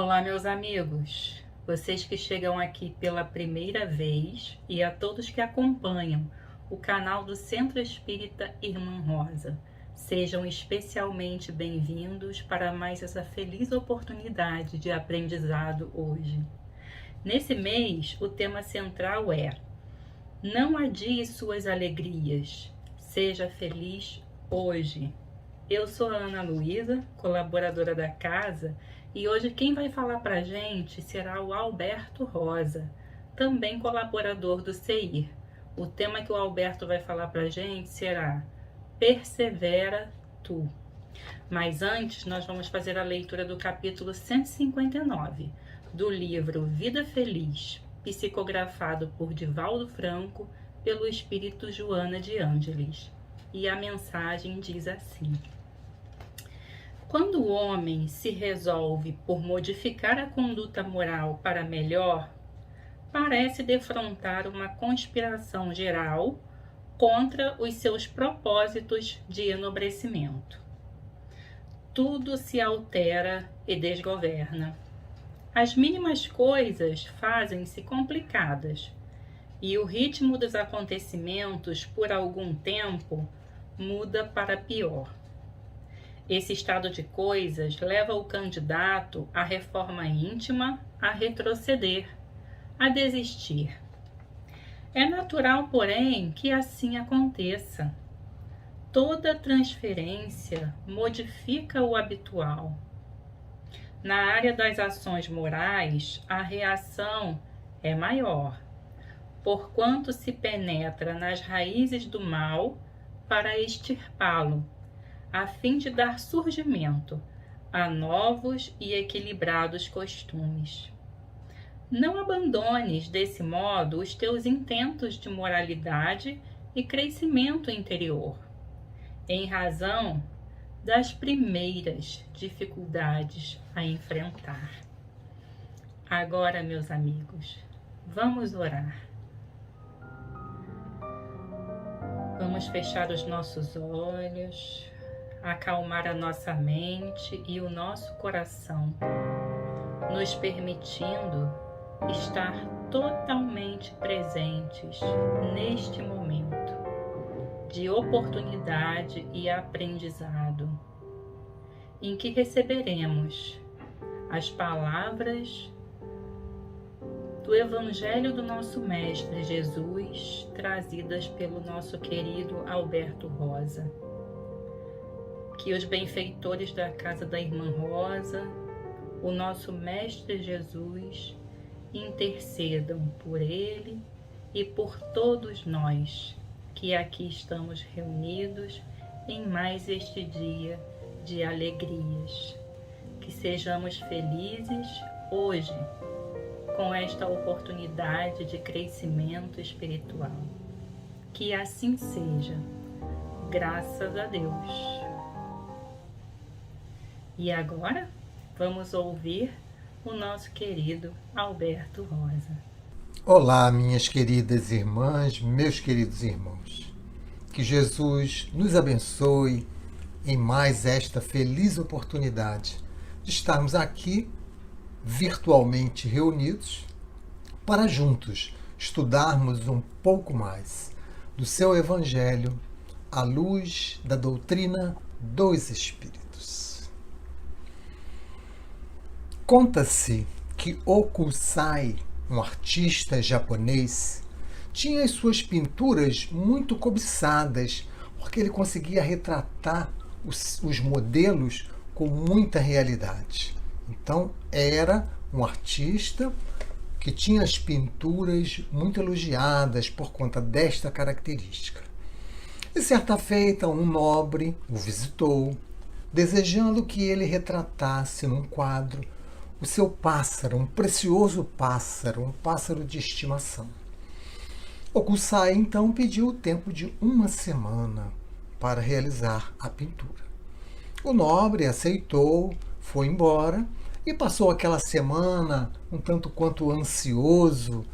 Olá, meus amigos, vocês que chegam aqui pela primeira vez e a todos que acompanham o canal do Centro Espírita Irmã Rosa. Sejam especialmente bem-vindos para mais essa feliz oportunidade de aprendizado hoje. Nesse mês, o tema central é: não adie suas alegrias, seja feliz hoje. Eu sou a Ana Luísa, colaboradora da casa, e hoje quem vai falar para a gente será o Alberto Rosa, também colaborador do CEIR. O tema que o Alberto vai falar para a gente será Persevera Tu. Mas antes, nós vamos fazer a leitura do capítulo 159 do livro Vida Feliz, psicografado por Divaldo Franco pelo espírito Joana de Ângeles. E a mensagem diz assim: quando o homem se resolve por modificar a conduta moral para melhor, parece defrontar uma conspiração geral contra os seus propósitos de enobrecimento. Tudo se altera e desgoverna. As mínimas coisas fazem-se complicadas, e o ritmo dos acontecimentos, por algum tempo, muda para pior. Esse estado de coisas leva o candidato à reforma íntima a retroceder, a desistir. É natural, porém, que assim aconteça. Toda transferência modifica o habitual. Na área das ações morais, a reação é maior, porquanto se penetra nas raízes do mal para extirpá-lo, a fim de dar surgimento a novos e equilibrados costumes. Não abandones, desse modo, os teus intentos de moralidade e crescimento interior, em razão das primeiras dificuldades a enfrentar. Agora, meus amigos, vamos orar. Vamos fechar os nossos olhos, acalmar a nossa mente e o nosso coração, nos permitindo estar totalmente presentes neste momento de oportunidade e aprendizado, em que receberemos as palavras do Evangelho do nosso Mestre Jesus, trazidas pelo nosso querido Alberto Rosa. Que os benfeitores da casa da Irmã Rosa, o nosso Mestre Jesus, intercedam por ele e por todos nós que aqui estamos reunidos em mais este dia de alegrias. Que sejamos felizes hoje com esta oportunidade de crescimento espiritual. Que assim seja, graças a Deus. E agora, vamos ouvir o nosso querido Alberto Rosa. Olá, minhas queridas irmãs, meus queridos irmãos. Que Jesus nos abençoe em mais esta feliz oportunidade de estarmos aqui virtualmente reunidos para juntos estudarmos um pouco mais do seu Evangelho à luz da doutrina dos Espíritos. Conta-se que Hokusai, um artista japonês, tinha as suas pinturas muito cobiçadas, porque ele conseguia retratar os modelos com muita realidade. Então, era um artista que tinha as pinturas muito elogiadas por conta desta característica. E certa feita, um nobre o visitou, desejando que ele retratasse num quadro o seu pássaro, um precioso pássaro, um pássaro de estimação. Hokusai então pediu o tempo de uma semana para realizar a pintura. O nobre aceitou, foi embora e passou aquela semana um tanto quanto ansioso,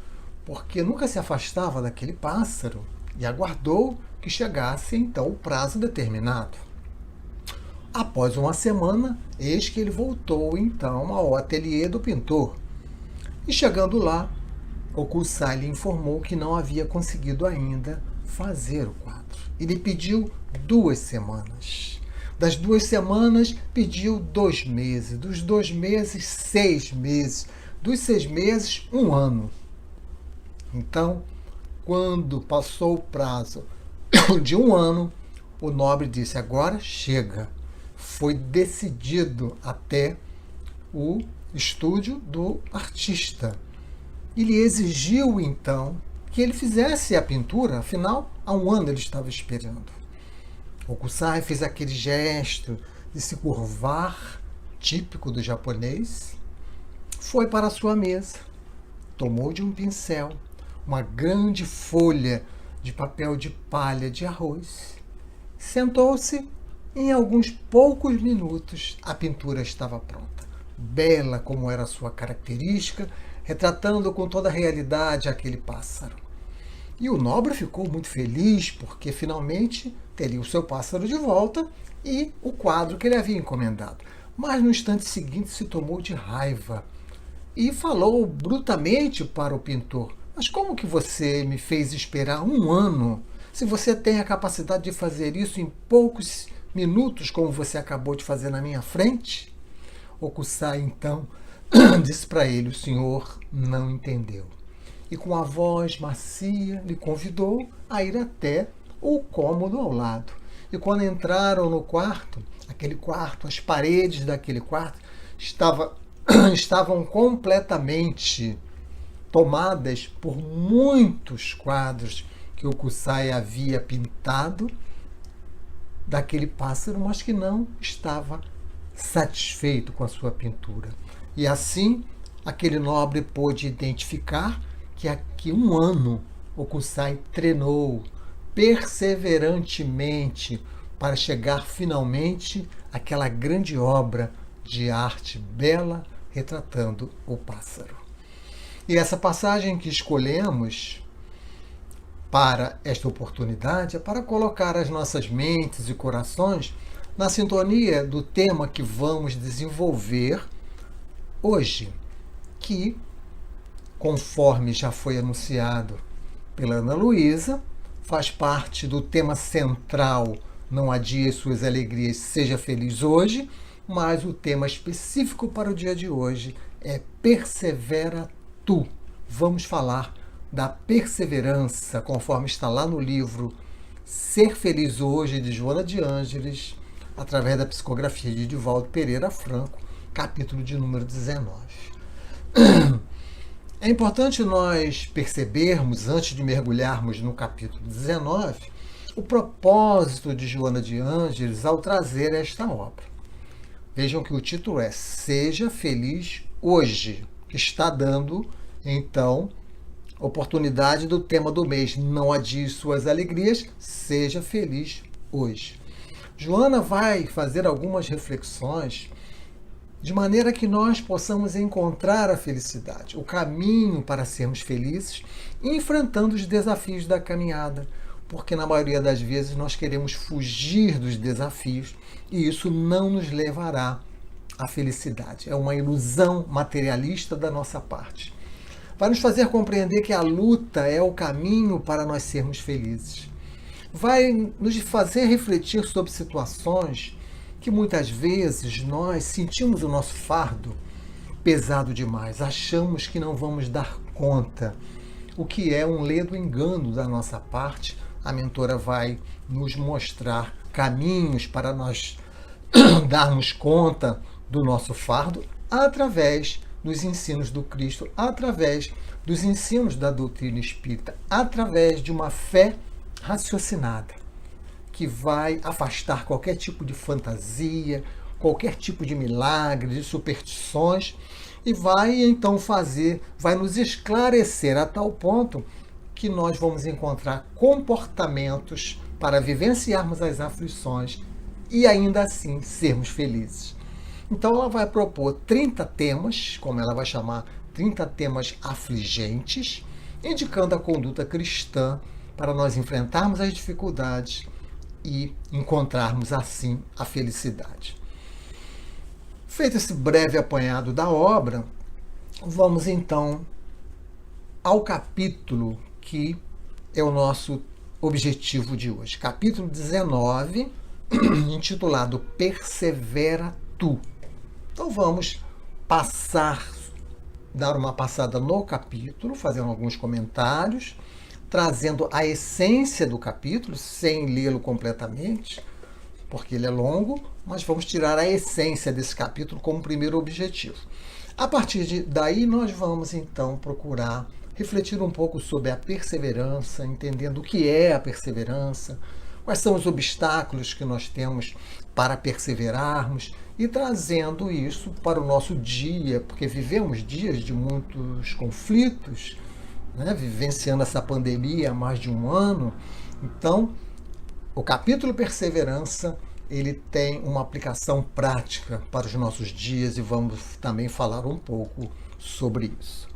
porque nunca se afastava daquele pássaro e aguardou que chegasse então o prazo determinado. Após uma semana, eis que ele voltou então ao ateliê do pintor. E chegando lá, Hokusai lhe informou que não havia conseguido ainda fazer o quadro. E lhe pediu 2 semanas. Das 2 semanas, pediu 2 meses. Dos 2 meses, 6 meses. Dos 6 meses, 1 ano. Então, quando passou o prazo de 1 ano, o nobre disse: agora chega. Foi decidido até o estúdio do artista. Ele exigiu, então, que ele fizesse a pintura, afinal, há 1 ano ele estava esperando. Hokusai fez aquele gesto de se curvar, típico do japonês, foi para a sua mesa, tomou de um pincel uma grande folha de papel de palha de arroz, sentou-se e em alguns poucos minutos a pintura estava pronta, bela como era a sua característica, retratando com toda a realidade aquele pássaro. E o nobre ficou muito feliz porque finalmente teria o seu pássaro de volta e o quadro que ele havia encomendado. Mas no instante seguinte se tomou de raiva e falou brutamente para o pintor: mas como que você me fez esperar 1 ano se você tem a capacidade de fazer isso em poucos minutos, como você acabou de fazer na minha frente? Hokusai então disse para ele: o senhor não entendeu. E com a voz macia lhe convidou a ir até o cômodo ao lado. E quando entraram no quarto, aquele quarto, as paredes daquele quarto estavam completamente tomadas por muitos quadros que Hokusai havia pintado daquele pássaro, mas que não estava satisfeito com a sua pintura. E assim, aquele nobre pôde identificar que aqui 1 ano Hokusai treinou perseverantemente para chegar finalmente àquela grande obra de arte bela retratando o pássaro. E essa passagem que escolhemos para esta oportunidade é para colocar as nossas mentes e corações na sintonia do tema que vamos desenvolver hoje, que, conforme já foi anunciado pela Ana Luísa, faz parte do tema central Não Adie Suas Alegrias, Seja Feliz Hoje, mas o tema específico para o dia de hoje é Persevera Tu. Vamos falar da perseverança, conforme está lá no livro Ser Feliz Hoje, de Joana de Ângeles, através da psicografia de Divaldo Pereira Franco, capítulo de número 19. É importante nós percebermos, antes de mergulharmos no capítulo 19, o propósito de Joana de Ângeles ao trazer esta obra. Vejam que o título é Seja Feliz Hoje, que está dando, então, oportunidade do tema do mês. Não adie suas alegrias, seja feliz hoje. Joana vai fazer algumas reflexões de maneira que nós possamos encontrar a felicidade, o caminho para sermos felizes, enfrentando os desafios da caminhada, porque na maioria das vezes nós queremos fugir dos desafios e isso não nos levará à felicidade. É uma ilusão materialista da nossa parte. Vai nos fazer compreender que a luta é o caminho para nós sermos felizes. Vai nos fazer refletir sobre situações que muitas vezes nós sentimos o nosso fardo pesado demais, achamos que não vamos dar conta, o que é um ledo engano da nossa parte. A mentora vai nos mostrar caminhos para nós darmos conta do nosso fardo através dos ensinos do Cristo, através dos ensinos da doutrina espírita, através de uma fé raciocinada, que vai afastar qualquer tipo de fantasia, qualquer tipo de milagre, de superstições, e vai então vai nos esclarecer a tal ponto que nós vamos encontrar comportamentos para vivenciarmos as aflições e ainda assim sermos felizes. Então ela vai propor 30 temas, como ela vai chamar, 30 temas afligentes, indicando a conduta cristã para nós enfrentarmos as dificuldades e encontrarmos assim a felicidade. Feito esse breve apanhado da obra, vamos então ao capítulo que é o nosso objetivo de hoje. Capítulo 19, intitulado Persevera Tu. Então vamos dar uma passada no capítulo, fazendo alguns comentários, trazendo a essência do capítulo, sem lê-lo completamente, porque ele é longo, mas vamos tirar a essência desse capítulo como primeiro objetivo. A partir daí, nós vamos então procurar refletir um pouco sobre a perseverança, entendendo o que é a perseverança, quais são os obstáculos que nós temos para perseverarmos e trazendo isso para o nosso dia, porque vivemos dias de muitos conflitos, né? Vivenciando essa pandemia há mais de um ano. Então, o capítulo Perseverança, ele tem uma aplicação prática para os nossos dias e vamos também falar um pouco sobre isso.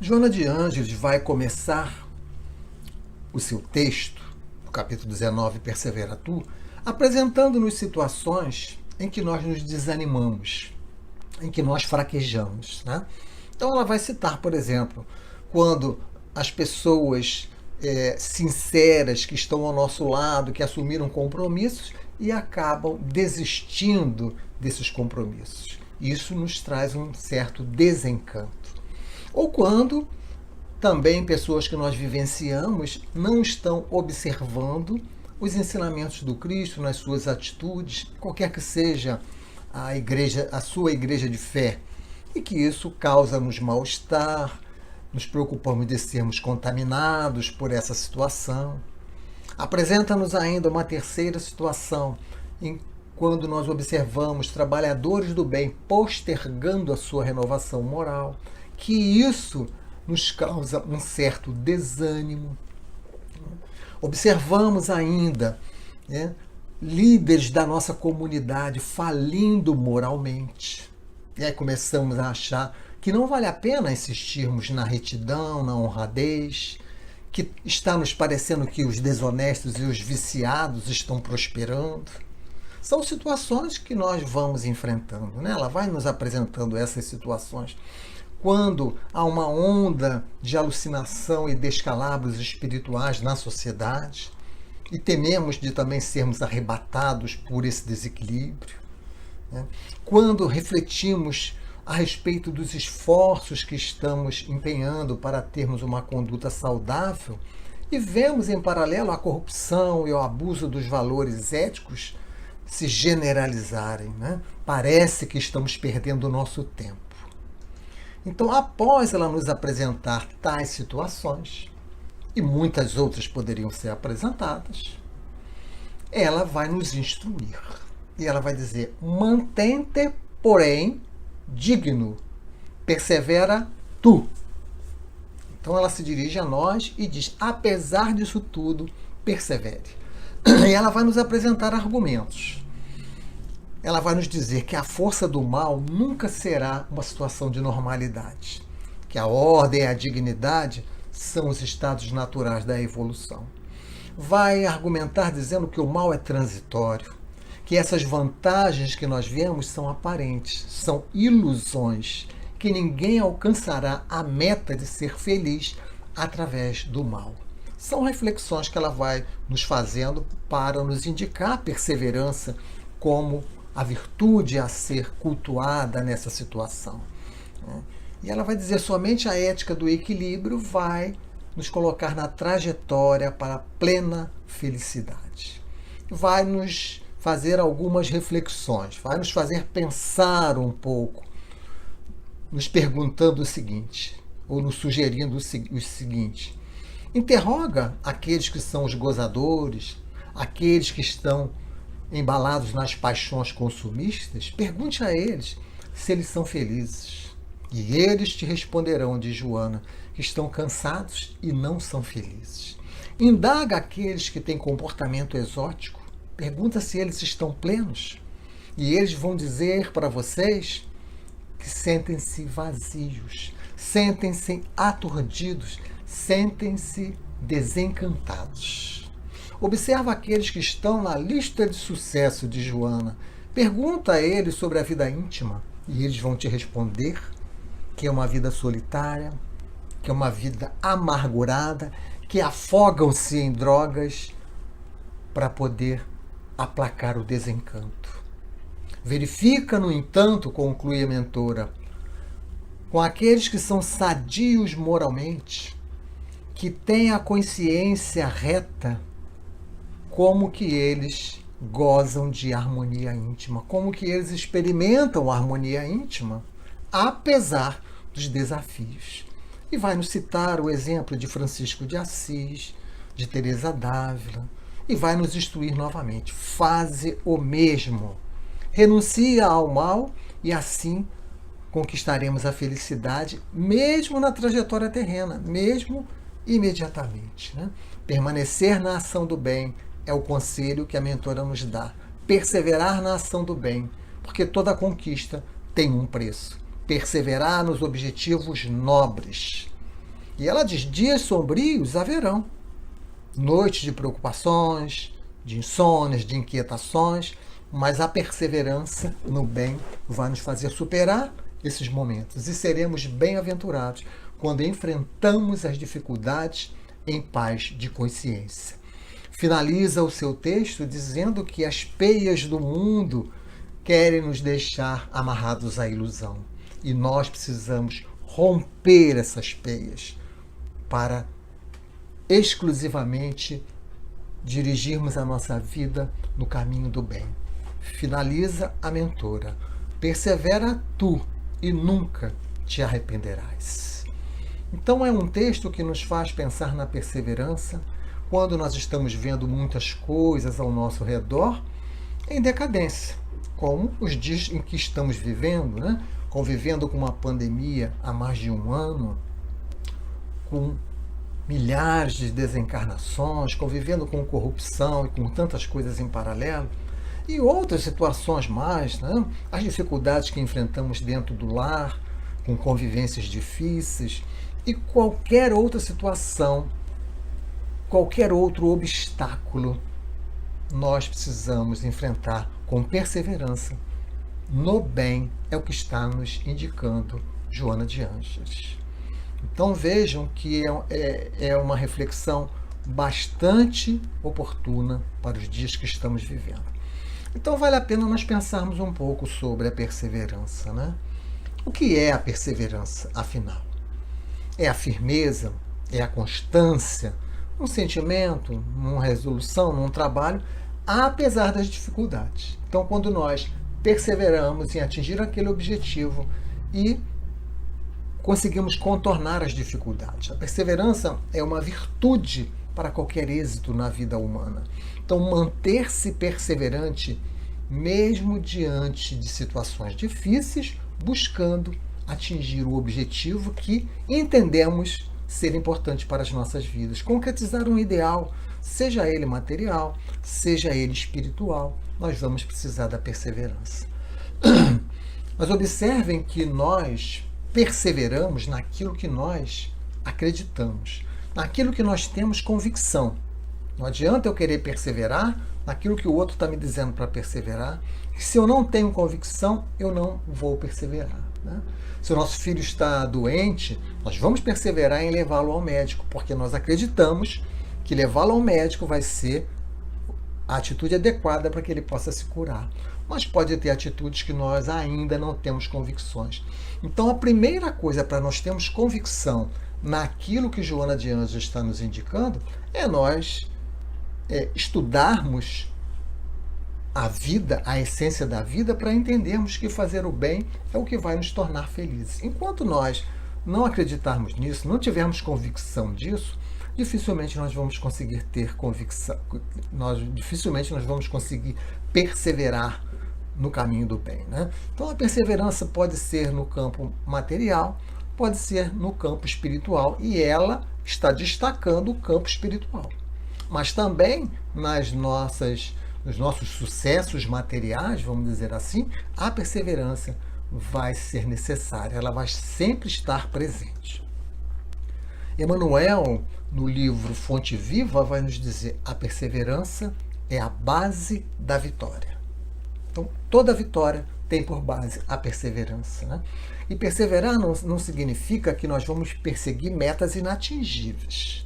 Joana de Ângeles vai começar o seu texto, no capítulo 19, Persevera Tu, apresentando-nos situações em que nós nos desanimamos, em que nós fraquejamos, né? Então ela vai citar, por exemplo, quando as pessoas sinceras que estão ao nosso lado, que assumiram compromissos e acabam desistindo desses compromissos. Isso nos traz um certo desencanto. Ou quando também pessoas que nós vivenciamos não estão observando os ensinamentos do Cristo nas suas atitudes, qualquer que seja a sua igreja de fé, e que isso causa-nos mal-estar, nos preocupamos de sermos contaminados por essa situação. Apresenta-nos ainda uma terceira situação, quando nós observamos trabalhadores do bem postergando a sua renovação moral, que isso nos causa um certo desânimo. Observamos ainda, né, líderes da nossa comunidade falindo moralmente. E aí começamos a achar que não vale a pena insistirmos na retidão, na honradez, que está nos parecendo que os desonestos e os viciados estão prosperando. São situações que nós vamos enfrentando, né? Ela vai nos apresentando essas situações. Quando há uma onda de alucinação e descalabros espirituais na sociedade, e tememos de também sermos arrebatados por esse desequilíbrio, né? Quando refletimos a respeito dos esforços que estamos empenhando para termos uma conduta saudável e vemos em paralelo a corrupção e o abuso dos valores éticos se generalizarem, né? Parece que estamos perdendo o nosso tempo. Então, após ela nos apresentar tais situações, e muitas outras poderiam ser apresentadas, ela vai nos instruir. E ela vai dizer: mantente, porém, digno, persevera tu. Então ela se dirige a nós e diz: apesar disso tudo, persevere. E ela vai nos apresentar argumentos. Ela vai nos dizer que a força do mal nunca será uma situação de normalidade, que a ordem e a dignidade são os estados naturais da evolução. Vai argumentar dizendo que o mal é transitório, que essas vantagens que nós vemos são aparentes, são ilusões, que ninguém alcançará a meta de ser feliz através do mal. São reflexões que ela vai nos fazendo para nos indicar a perseverança como a virtude a ser cultuada nessa situação. E ela vai dizer: somente a ética do equilíbrio vai nos colocar na trajetória para a plena felicidade. Vai nos fazer algumas reflexões, vai nos fazer pensar um pouco, nos perguntando o seguinte, ou nos sugerindo o seguinte: interroga aqueles que são os gozadores, aqueles que estão embalados nas paixões consumistas, pergunte a eles se eles são felizes. E eles te responderão, diz Joana, que estão cansados e não são felizes. Indaga aqueles que têm comportamento exótico, pergunta se eles estão plenos. E eles vão dizer para vocês que sentem-se vazios, sentem-se aturdidos, sentem-se desencantados. Observa aqueles que estão na lista de sucesso de Joana. Pergunta a eles sobre a vida íntima e eles vão te responder que é uma vida solitária, que é uma vida amargurada, que afogam-se em drogas para poder aplacar o desencanto. Verifica, no entanto, conclui a mentora, com aqueles que são sadios moralmente, que têm a consciência reta, como que eles gozam de harmonia íntima, como que eles experimentam a harmonia íntima, apesar dos desafios. E vai nos citar o exemplo de Francisco de Assis, de Teresa d'Ávila, e vai nos instruir novamente. Faze o mesmo. Renuncia ao mal e assim conquistaremos a felicidade, mesmo na trajetória terrena, mesmo imediatamente. Né? Permanecer na ação do bem é o conselho que a mentora nos dá. Perseverar na ação do bem, porque toda conquista tem um preço. Perseverar nos objetivos nobres. E ela diz, dias sombrios haverão. Noites de preocupações, de insônias, de inquietações, mas a perseverança no bem vai nos fazer superar esses momentos e seremos bem-aventurados quando enfrentamos as dificuldades em paz de consciência. Finaliza o seu texto dizendo que as peias do mundo querem nos deixar amarrados à ilusão e nós precisamos romper essas peias para exclusivamente dirigirmos a nossa vida no caminho do bem. Finaliza a mentora. Persevera tu e nunca te arrependerás. Então é um texto que nos faz pensar na perseverança quando nós estamos vendo muitas coisas ao nosso redor em decadência, como os dias em que estamos vivendo, né? Convivendo com uma pandemia há mais de um ano, com milhares de desencarnações, convivendo com corrupção e com tantas coisas em paralelo, e outras situações mais, né? As dificuldades que enfrentamos dentro do lar, com convivências difíceis, e qualquer outra situação, qualquer outro obstáculo, nós precisamos enfrentar com perseverança. No bem é o que está nos indicando Joana de Ângeles. Então vejam que é uma reflexão bastante oportuna para os dias que estamos vivendo. Então vale a pena nós pensarmos um pouco sobre a perseverança, né? O que é a perseverança, afinal? É a firmeza? É a constância? Um sentimento? Uma resolução? Num trabalho? Apesar das dificuldades. Então quando nós perseveramos em atingir aquele objetivo e conseguimos contornar as dificuldades. A perseverança é uma virtude para qualquer êxito na vida humana. Então, manter-se perseverante, mesmo diante de situações difíceis, buscando atingir o objetivo que entendemos ser importante para as nossas vidas. Concretizar um ideal, seja ele material, seja ele espiritual, nós vamos precisar da perseverança. Mas observem que nós perseveramos naquilo que nós acreditamos, naquilo que nós temos convicção. Não adianta eu querer perseverar naquilo que o outro está me dizendo para perseverar. E se eu não tenho convicção, eu não vou perseverar. Né? Se o nosso filho está doente, nós vamos perseverar em levá-lo ao médico, porque nós acreditamos que levá-lo ao médico vai ser a atitude adequada para que ele possa se curar. Mas pode ter atitudes que nós ainda não temos convicções. Então, a primeira coisa para nós termos convicção naquilo que Joana de Ângeles está nos indicando é nós estudarmos a vida, a essência da vida, para entendermos que fazer o bem é o que vai nos tornar felizes. Enquanto nós não acreditarmos nisso, não tivermos convicção disso, dificilmente nós vamos conseguir ter convicção, dificilmente nós vamos conseguir perseverar no caminho do bem. Né? Então a perseverança pode ser no campo material, pode ser no campo espiritual, e ela está destacando o campo espiritual. Mas também nos nossos sucessos materiais, vamos dizer assim, a perseverança vai ser necessária, ela vai sempre estar presente. Emmanuel, no livro Fonte Viva, vai nos dizer: a perseverança é a base da vitória. Então, toda vitória tem por base a perseverança, né? E perseverar não significa que nós vamos perseguir metas inatingíveis.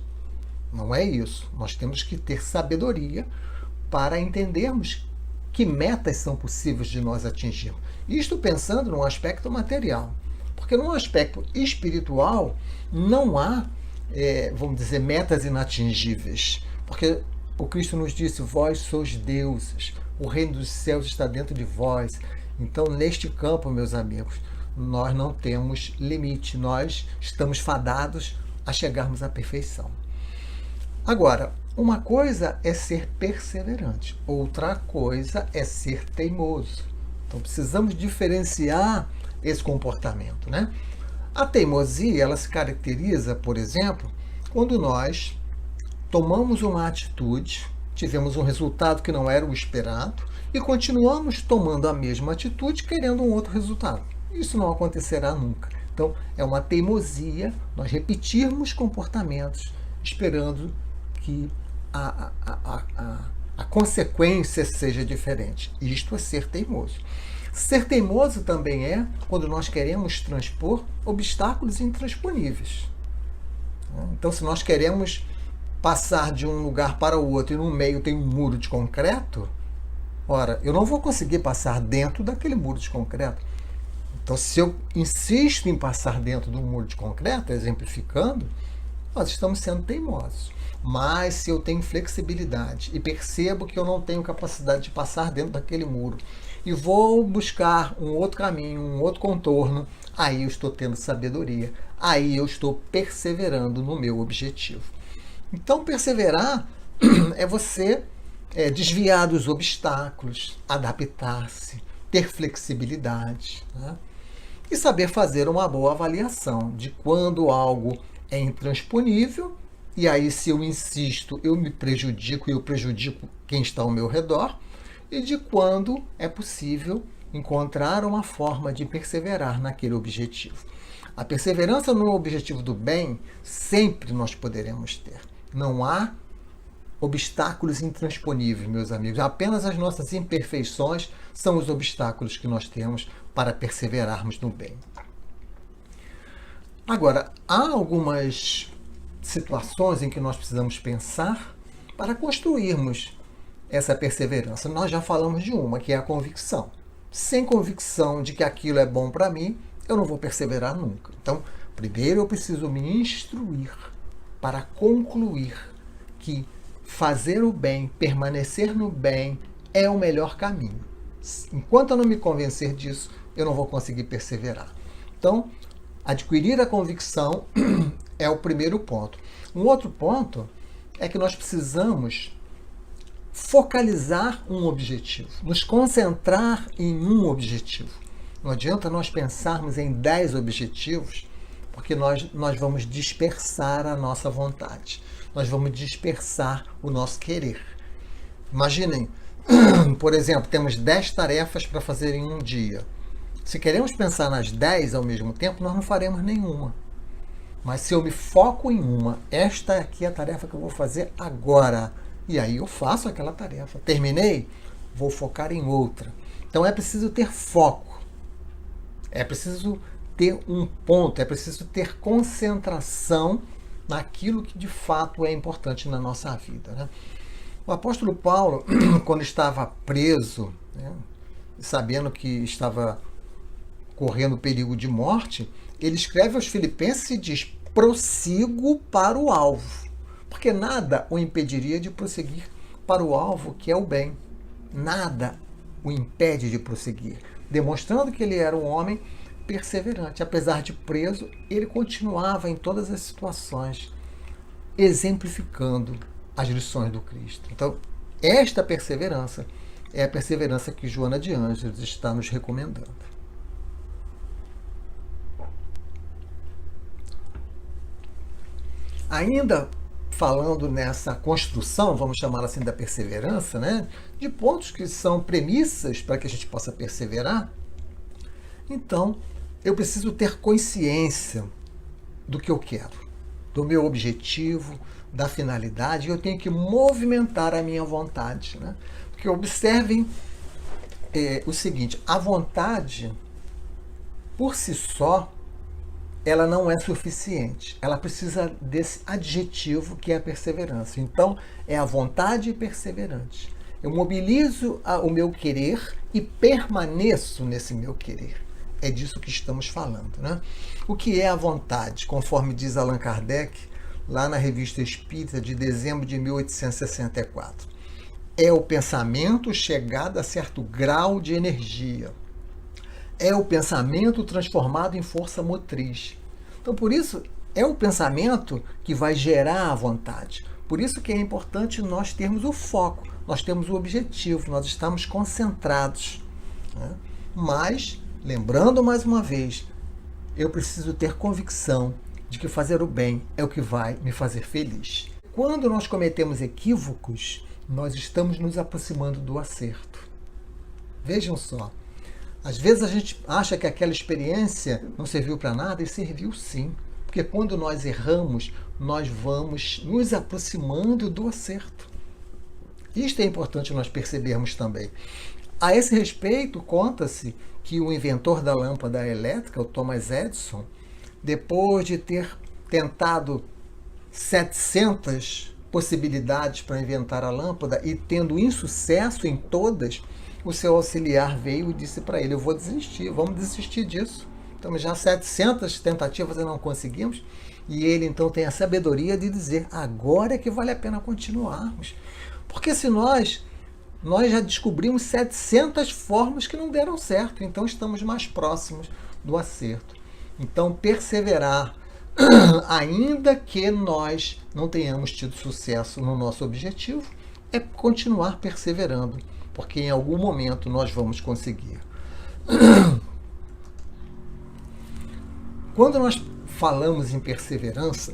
Não é isso. Nós temos que ter sabedoria para entendermos que metas são possíveis de nós atingirmos. Isto pensando no aspecto material. Porque no aspecto espiritual não há, vamos dizer, metas inatingíveis. Porque o Cristo nos disse: vós sois deuses, o reino dos céus está dentro de vós. Então, neste campo, meus amigos, nós não temos limite, nós estamos fadados a chegarmos à perfeição. Agora, uma coisa é ser perseverante, outra coisa é ser teimoso. Então, precisamos diferenciar esse comportamento, né? A teimosia, ela se caracteriza, por exemplo, quando nós tomamos uma atitude, tivemos um resultado que não era o esperado e continuamos tomando a mesma atitude querendo um outro resultado. Isso não acontecerá nunca. Então, é uma teimosia nós repetirmos comportamentos esperando que a consequência seja diferente. Isto é ser teimoso. Ser teimoso também é quando nós queremos transpor obstáculos intransponíveis. Então, se nós queremos passar de um lugar para o outro e no meio tem um muro de concreto, ora, eu não vou conseguir passar dentro daquele muro de concreto. Então, se eu insisto em passar dentro do muro de concreto, exemplificando, nós estamos sendo teimosos. Mas se eu tenho flexibilidade e percebo que eu não tenho capacidade de passar dentro daquele muro e vou buscar um outro caminho, um outro contorno, aí eu estou tendo sabedoria, aí eu estou perseverando no meu objetivo. Então, perseverar é você desviar dos obstáculos, adaptar-se, ter flexibilidade, né? E saber fazer uma boa avaliação de quando algo é intransponível, e aí, se eu insisto, eu me prejudico e eu prejudico quem está ao meu redor, e de quando é possível encontrar uma forma de perseverar naquele objetivo. A perseverança no objetivo do bem sempre nós poderemos ter. Não há obstáculos intransponíveis, meus amigos. Apenas as nossas imperfeições são os obstáculos que nós temos para perseverarmos no bem. Agora, há algumas situações em que nós precisamos pensar para construirmos essa perseverança. Nós já falamos de uma, que é a convicção. Sem convicção de que aquilo é bom para mim, eu não vou perseverar nunca. Então, primeiro eu preciso me instruir para concluir que fazer o bem, permanecer no bem, é o melhor caminho. Enquanto eu não me convencer disso, eu não vou conseguir perseverar. Então, adquirir a convicção é o primeiro ponto. Um outro ponto é que nós precisamos focalizar um objetivo, nos concentrar em um objetivo. Não adianta nós pensarmos em 10 objetivos, porque nós vamos dispersar a nossa vontade. Nós vamos dispersar o nosso querer. Imaginem, por exemplo, temos 10 tarefas para fazer em um dia. Se queremos pensar nas 10 ao mesmo tempo, nós não faremos nenhuma. Mas se eu me foco em uma, esta aqui é a tarefa que eu vou fazer agora. E aí eu faço aquela tarefa. Terminei? Vou focar em outra. Então é preciso ter foco. É preciso ter um ponto. É preciso ter concentração naquilo que de fato é importante na nossa vida, né? O apóstolo Paulo, quando estava preso, né, sabendo que estava correndo perigo de morte, ele escreve aos Filipenses e diz: prossigo para o alvo, porque nada o impediria de prosseguir para o alvo, que é o bem. Nada o impede de prosseguir, demonstrando que ele era um homem perseverante. Apesar de preso, ele continuava em todas as situações, exemplificando as lições do Cristo. Então, esta perseverança é a perseverança que Joana de Ângeles está nos recomendando. Ainda falando nessa construção, vamos chamar assim, da perseverança, né, de pontos que são premissas para que a gente possa perseverar, Então, eu preciso ter consciência do que eu quero, do meu objetivo, da finalidade, e eu tenho que movimentar a minha vontade, né? Porque observem o seguinte, a vontade, por si só, ela não é suficiente. Ela precisa desse adjetivo que é a perseverança. Então, é a vontade perseverante. Eu mobilizo o meu querer e permaneço nesse meu querer. É disso que estamos falando, né? O que é a vontade? Conforme diz Allan Kardec, lá na Revista Espírita de dezembro de 1864. É o pensamento chegado a certo grau de energia. É o pensamento transformado em força motriz. Então, por isso, é o pensamento que vai gerar a vontade. Por isso que é importante nós termos o foco, nós temos o objetivo, nós estamos concentrados, né? Mas, lembrando mais uma vez, eu preciso ter convicção de que fazer o bem é o que vai me fazer feliz. Quando nós cometemos equívocos, nós estamos nos aproximando do acerto. Vejam só, às vezes a gente acha que aquela experiência não serviu para nada, e serviu sim. Porque quando nós erramos, nós vamos nos aproximando do acerto. Isto é importante nós percebermos também. A esse respeito, conta-se que o inventor da lâmpada elétrica, o Thomas Edison, depois de ter tentado 700 possibilidades para inventar a lâmpada e tendo insucesso em todas, o seu auxiliar veio e disse para ele: eu vou desistir, vamos desistir disso. Então já 700 tentativas e não conseguimos. E ele então tem a sabedoria de dizer: agora é que vale a pena continuarmos. Porque se nós já descobrimos 700 formas que não deram certo, então estamos mais próximos do acerto. Então perseverar, ainda que nós não tenhamos tido sucesso no nosso objetivo, é continuar perseverando, porque em algum momento nós vamos conseguir. Quando nós falamos em perseverança,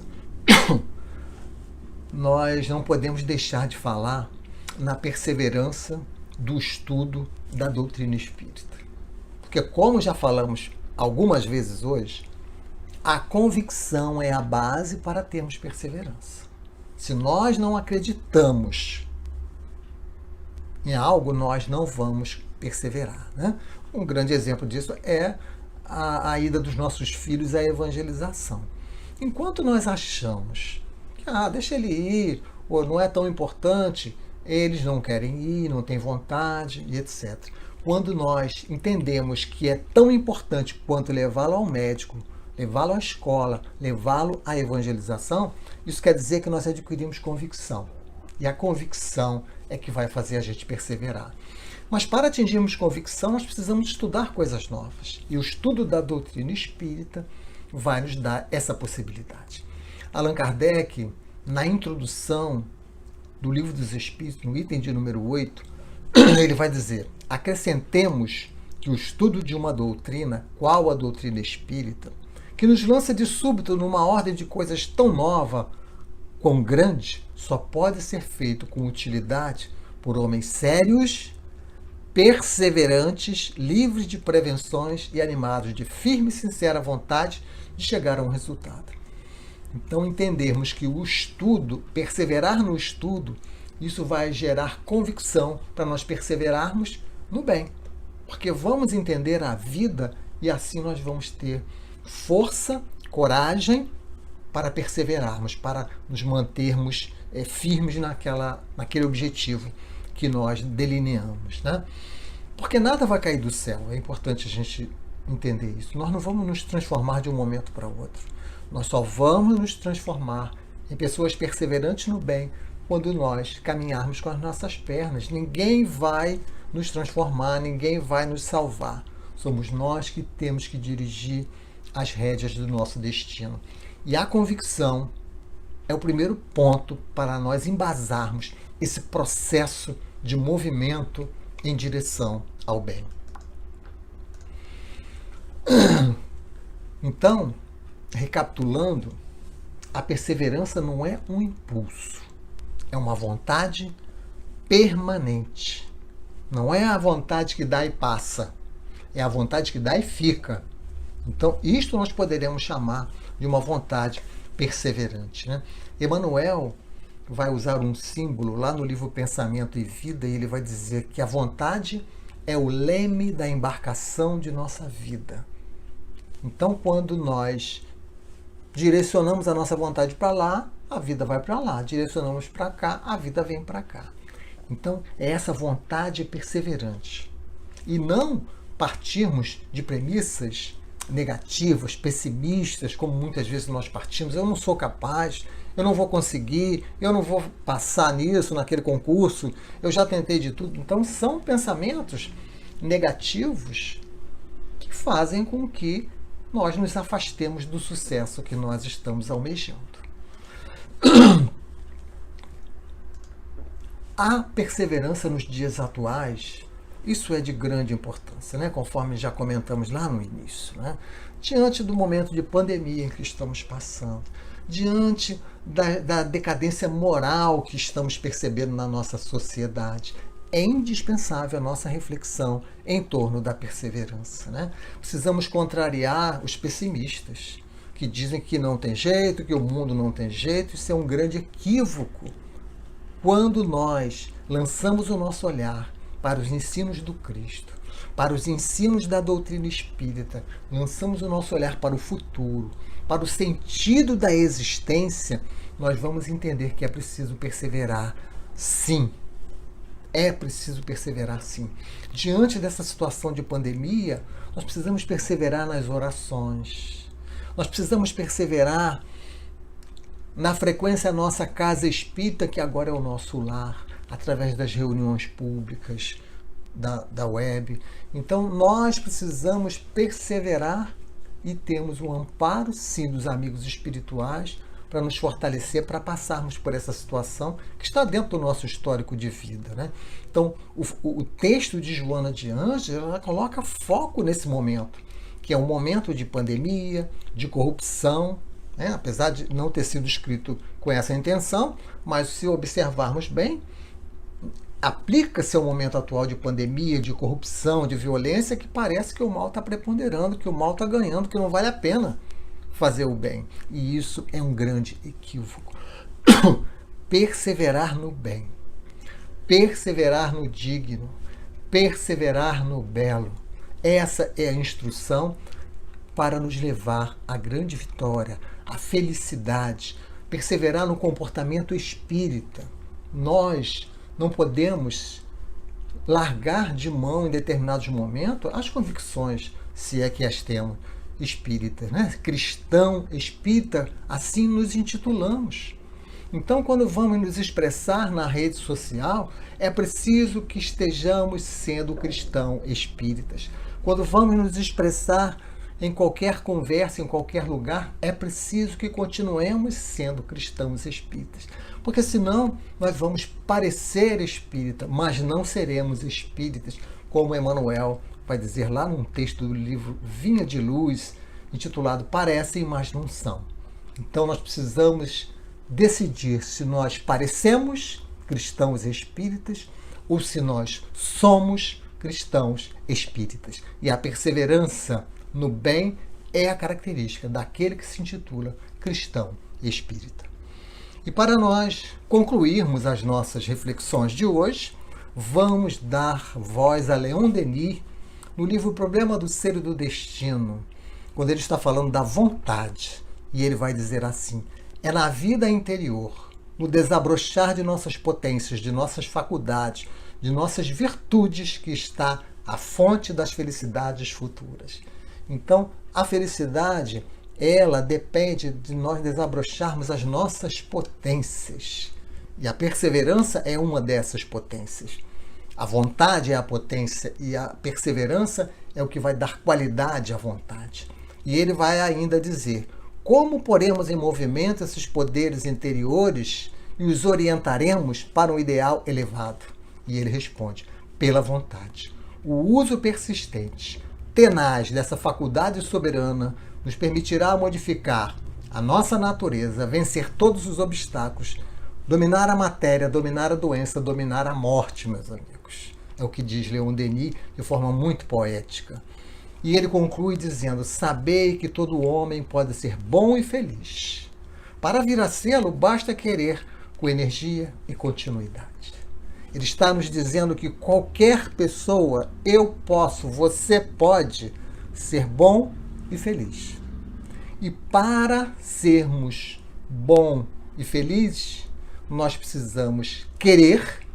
nós não podemos deixar de falar na perseverança do estudo da doutrina espírita. Porque, como já falamos algumas vezes hoje, a convicção é a base para termos perseverança. Se nós não acreditamos em algo, nós não vamos perseverar, né? Um grande exemplo disso é a ida dos nossos filhos à evangelização. Enquanto nós achamos que deixa ele ir, ou não é tão importante, eles não querem ir, não têm vontade, e etc. Quando nós entendemos que é tão importante quanto levá-lo ao médico, levá-lo à escola, levá-lo à evangelização, isso quer dizer que nós adquirimos convicção. E a convicção é que vai fazer a gente perseverar. Mas para atingirmos convicção, nós precisamos estudar coisas novas. E o estudo da doutrina espírita vai nos dar essa possibilidade. Allan Kardec, na introdução do Livro dos Espíritos, no item de número 8, ele vai dizer: acrescentemos que o estudo de uma doutrina, qual a doutrina espírita, que nos lança de súbito numa ordem de coisas tão nova, quão grande, só pode ser feito com utilidade por homens sérios, perseverantes, livres de prevenções e animados de firme e sincera vontade de chegar a um resultado. Então, entendermos que o estudo, perseverar no estudo, isso vai gerar convicção para nós perseverarmos no bem. Porque vamos entender a vida e assim nós vamos ter força, coragem para perseverarmos, para nos mantermos firmes naquele objetivo que nós delineamos, né? Porque nada vai cair do céu, é importante a gente entender isso. Nós não vamos nos transformar de um momento para o outro. Nós só vamos nos transformar em pessoas perseverantes no bem quando nós caminharmos com as nossas pernas. Ninguém vai nos transformar, ninguém vai nos salvar. Somos nós que temos que dirigir as rédeas do nosso destino. E a convicção é o primeiro ponto para nós embasarmos esse processo de movimento em direção ao bem. Então, recapitulando, a perseverança não é um impulso, é uma vontade permanente. Não é a vontade que dá e passa. É a vontade que dá e fica. Então, isto nós poderemos chamar de uma vontade perseverante, né? Emmanuel vai usar um símbolo lá no livro Pensamento e Vida, e ele vai dizer que a vontade é o leme da embarcação de nossa vida. Então, quando nós direcionamos a nossa vontade para lá, a vida vai para lá. Direcionamos para cá, a vida vem para cá. Então, é essa vontade perseverante. E não partirmos de premissas negativas, pessimistas, como muitas vezes nós partimos. Eu não sou capaz, eu não vou conseguir, eu não vou passar nisso, naquele concurso, eu já tentei de tudo. Então, são pensamentos negativos que fazem com que nós nos afastemos do sucesso que nós estamos almejando. A perseverança nos dias atuais, isso é de grande importância, né? Conforme já comentamos lá no início, né? Diante do momento de pandemia em que estamos passando, diante da decadência moral que estamos percebendo na nossa sociedade, é indispensável a nossa reflexão em torno da perseverança, né? Precisamos contrariar os pessimistas, que dizem que não tem jeito, que o mundo não tem jeito. Isso é um grande equívoco. Quando nós lançamos o nosso olhar para os ensinos do Cristo, para os ensinos da doutrina espírita, lançamos o nosso olhar para o futuro, para o sentido da existência, nós vamos entender que é preciso perseverar, sim. É preciso perseverar, sim. Diante dessa situação de pandemia, nós precisamos perseverar nas orações. Nós precisamos perseverar na frequência da nossa casa espírita, que agora é o nosso lar, através das reuniões públicas, da web. Então, nós precisamos perseverar e temos um amparo, sim, dos amigos espirituais para nos fortalecer, para passarmos por essa situação que está dentro do nosso histórico de vida, né? Então, o texto de Joana de Ângela, ela coloca foco nesse momento, que é um momento de pandemia, de corrupção, né? Apesar de não ter sido escrito com essa intenção, mas se observarmos bem, aplica-se ao momento atual de pandemia, de corrupção, de violência, que parece que o mal está preponderando, que o mal está ganhando, que não vale a pena fazer o bem. E isso é um grande equívoco. Perseverar no bem, perseverar no digno, perseverar no belo. Essa é a instrução para nos levar à grande vitória, à felicidade. Perseverar no comportamento espírita. Nós não podemos largar de mão em determinados momentos as convicções, se é que as temos, espírita, né? Cristão, espírita, assim nos intitulamos. Então, quando vamos nos expressar na rede social, é preciso que estejamos sendo cristão espíritas. Quando vamos nos expressar em qualquer conversa, em qualquer lugar, é preciso que continuemos sendo cristãos espíritas. Porque senão nós vamos parecer espírita, mas não seremos espíritas, como Emmanuel vai dizer lá num texto do livro Vinha de Luz, intitulado Parecem, mas não são. Então nós precisamos decidir se nós parecemos cristãos espíritas ou se nós somos cristãos espíritas. E a perseverança no bem é a característica daquele que se intitula cristão espírita. E para nós concluirmos as nossas reflexões de hoje, vamos dar voz a Leon Denis no livro O Problema do Ser e do Destino, quando ele está falando da vontade. E ele vai dizer assim: é na vida interior, no desabrochar de nossas potências, de nossas faculdades, de nossas virtudes, que está a fonte das felicidades futuras. Então, a felicidade, ela depende de nós desabrocharmos as nossas potências. E a perseverança é uma dessas potências. A vontade é a potência e a perseverança é o que vai dar qualidade à vontade. E ele vai ainda dizer: como poremos em movimento esses poderes interiores e os orientaremos para um ideal elevado? E ele responde: pela vontade. O uso persistente, tenaz dessa faculdade soberana nos permitirá modificar a nossa natureza, vencer todos os obstáculos, dominar a matéria, dominar a doença, dominar a morte, meus amigos. É o que diz Leon Denis de forma muito poética. E ele conclui dizendo: sabei que todo homem pode ser bom e feliz. Para vir a sê-lo, basta querer com energia e continuidade. Ele está nos dizendo que qualquer pessoa, eu posso, você pode ser bom e feliz. E para sermos bom e felizes, nós precisamos querer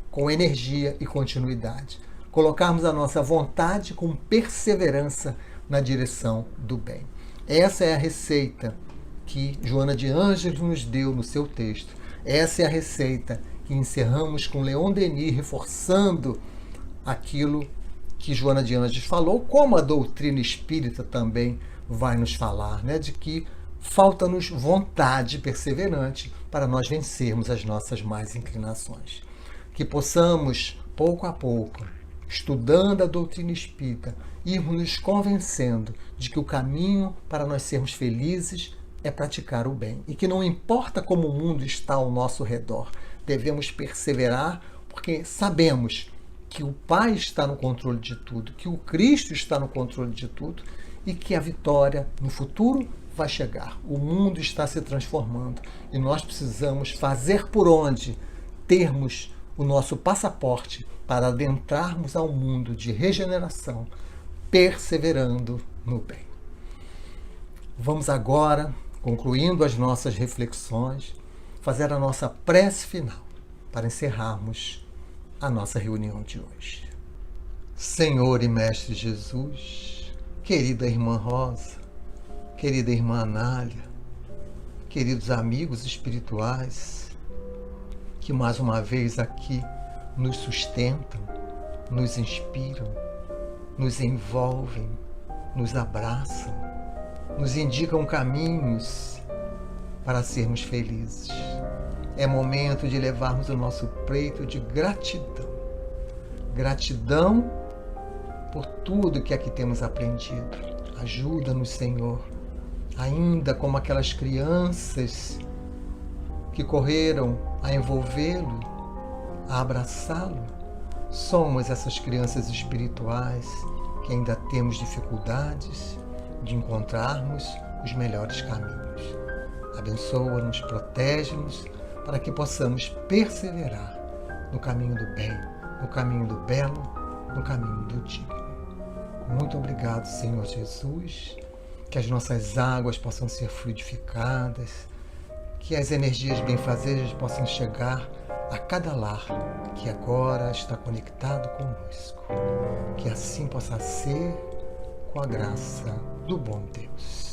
com energia e continuidade. Colocarmos a nossa vontade com perseverança na direção do bem. Essa é a receita que Joana de Ângeles nos deu no seu texto. Essa é a receita que encerramos com Leon Denis, reforçando aquilo que Joana de Ângeles falou, como a doutrina espírita também vai nos falar, né? De que falta-nos vontade perseverante para nós vencermos as nossas más inclinações. Que possamos, pouco a pouco, estudando a doutrina espírita, irmos nos convencendo de que o caminho para nós sermos felizes é praticar o bem. E que não importa como o mundo está ao nosso redor, devemos perseverar, porque sabemos que o Pai está no controle de tudo, que o Cristo está no controle de tudo e que a vitória no futuro vai chegar. O mundo está se transformando e nós precisamos fazer por onde termos o nosso passaporte para adentrarmos ao mundo de regeneração, perseverando no bem. Vamos agora, concluindo as nossas reflexões, fazer a nossa prece final para encerrarmos a nossa reunião de hoje. Senhor e Mestre Jesus, querida irmã Rosa, querida irmã Anália, queridos amigos espirituais, que mais uma vez aqui nos sustentam, nos inspiram, nos envolvem, nos abraçam, nos indicam caminhos para sermos felizes. É momento de levarmos o nosso peito de gratidão. Gratidão por tudo que aqui temos aprendido. Ajuda-nos, Senhor, ainda como aquelas crianças que correram a envolvê-lo, a abraçá-lo. Somos essas crianças espirituais que ainda temos dificuldades de encontrarmos os melhores caminhos. Abençoa-nos, protege-nos, para que possamos perseverar no caminho do bem, no caminho do belo, no caminho do digno. Muito obrigado, Senhor Jesus, que as nossas águas possam ser fluidificadas, que as energias benfazejas possam chegar a cada lar que agora está conectado conosco. Que assim possa ser, com a graça do bom Deus.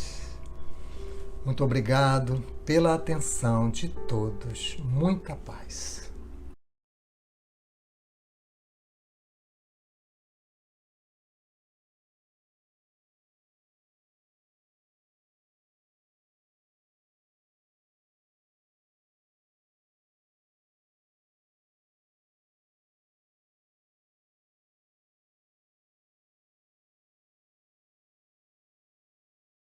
Muito obrigado pela atenção de todos. Muita paz.